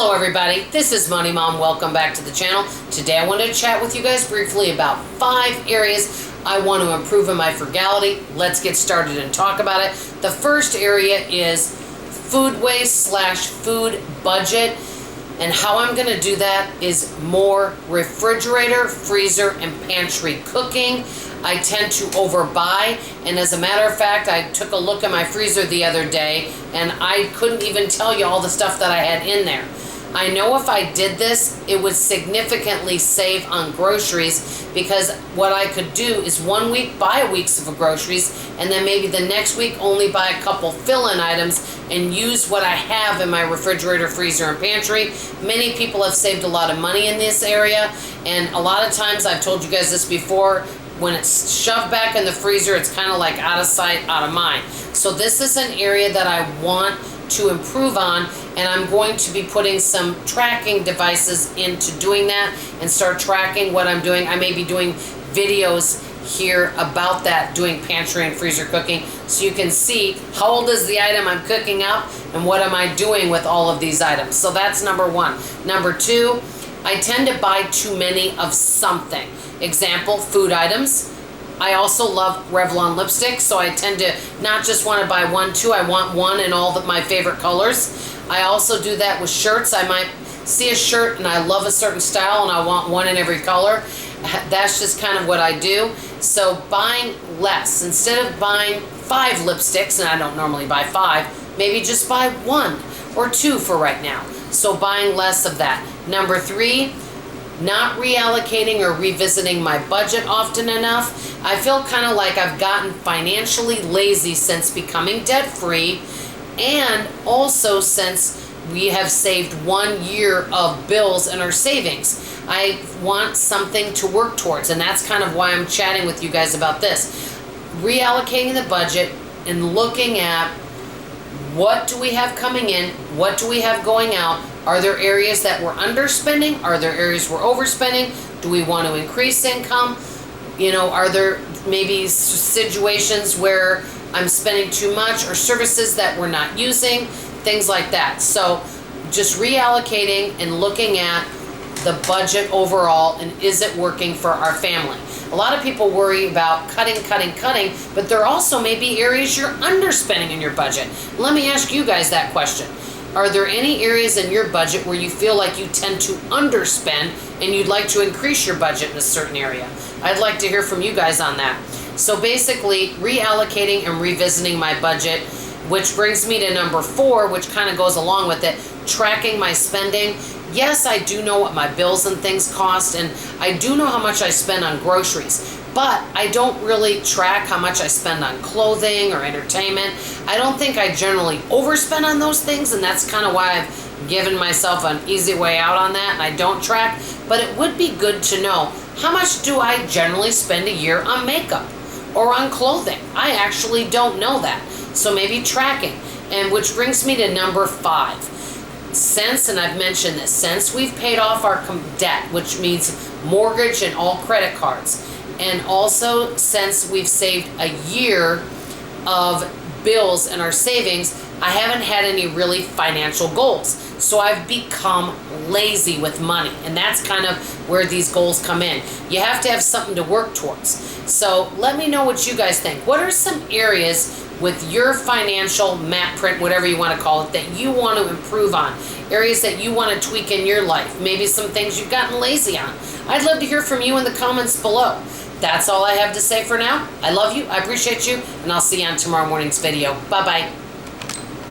Hello everybody, this is Money Mom. Welcome back to the channel. Today I wanted to chat with you guys briefly about 5 areas I want to improve in my frugality. Let's get started and talk about it. The first area is food waste / food budget. And how I'm going to do that is more refrigerator, freezer, and pantry cooking. I tend to overbuy, and as a matter of fact, I took a look at my freezer the other day, and I couldn't even tell you all the stuff that I had in there. I know if I did this, it would significantly save on groceries, because what I could do is 1 week buy a week's of groceries, and then maybe the next week only buy a couple fill-in items and use what I have in my refrigerator, freezer, and pantry. Many people have saved a lot of money in this area, and a lot of times, I've told you guys this before, when it's shoved back in the freezer, it's kind of like out of sight, out of mind. So this is an area that I want to improve on, and I'm going to be putting some tracking devices into doing that and start tracking what I'm doing. I may be doing videos here about that, doing pantry and freezer cooking, so you can see how old is the item I'm cooking up and what am I doing with all of these items. So that's number 1. Number 2, I tend to buy too many of something. Example, food items. I also love Revlon lipstick, so I tend to not just want to buy 1, 2, I want 1 in all my favorite colors. I also do that with shirts. I might see a shirt and I love a certain style and I want 1 in every color. That's just kind of what I do. So buying less. Instead of buying 5 lipsticks, and I don't normally buy 5, maybe just buy 1 or 2 for right now. So buying less of that. Number 3, not reallocating or revisiting my budget often enough. I feel kind of like I've gotten financially lazy since becoming debt-free, and also since we have saved 1 year of bills in our savings. I want something to work towards, and that's kind of why I'm chatting with you guys about this. Reallocating the budget and looking at what do we have coming in, what do we have going out. Are there areas that we're underspending? Are there areas we're overspending? Do we want to increase income? You know, are there maybe situations where I'm spending too much, or services that we're not using? Things like that. So just reallocating and looking at the budget overall, and is it working for our family? A lot of people worry about cutting, but there also may be areas you're underspending in your budget. Let me ask you guys that question. Are there any areas in your budget where you feel like you tend to underspend and you'd like to increase your budget in a certain area? I'd like to hear from you guys on that. So basically, reallocating and revisiting my budget, which brings me to number 4, which kind of goes along with it, tracking my spending. Yes, I do know what my bills and things cost, and I do know how much I spend on groceries, but I don't really track how much I spend on clothing or entertainment. I don't think I generally overspend on those things, and that's kind of why I've given myself an easy way out on that, and I don't track. But it would be good to know, how much do I generally spend a year on makeup or on clothing? I actually don't know that. So maybe tracking. And which brings me to number 5. Since, and I've mentioned this, since we've paid off our debt, which means mortgage and all credit cards, and also since we've saved a year of bills in our savings, I haven't had any really financial goals. So I've become lazy with money, and that's kind of where these goals come in. You have to have something to work towards. So let me know what you guys think. What are some areas with your financial map print, whatever you want to call it, that you want to improve on? Areas that you want to tweak in your life. Maybe some things you've gotten lazy on. I'd love to hear from you in the comments below. That's all I have to say for now. I love you, I appreciate you, and I'll see you on tomorrow morning's video. Bye-bye.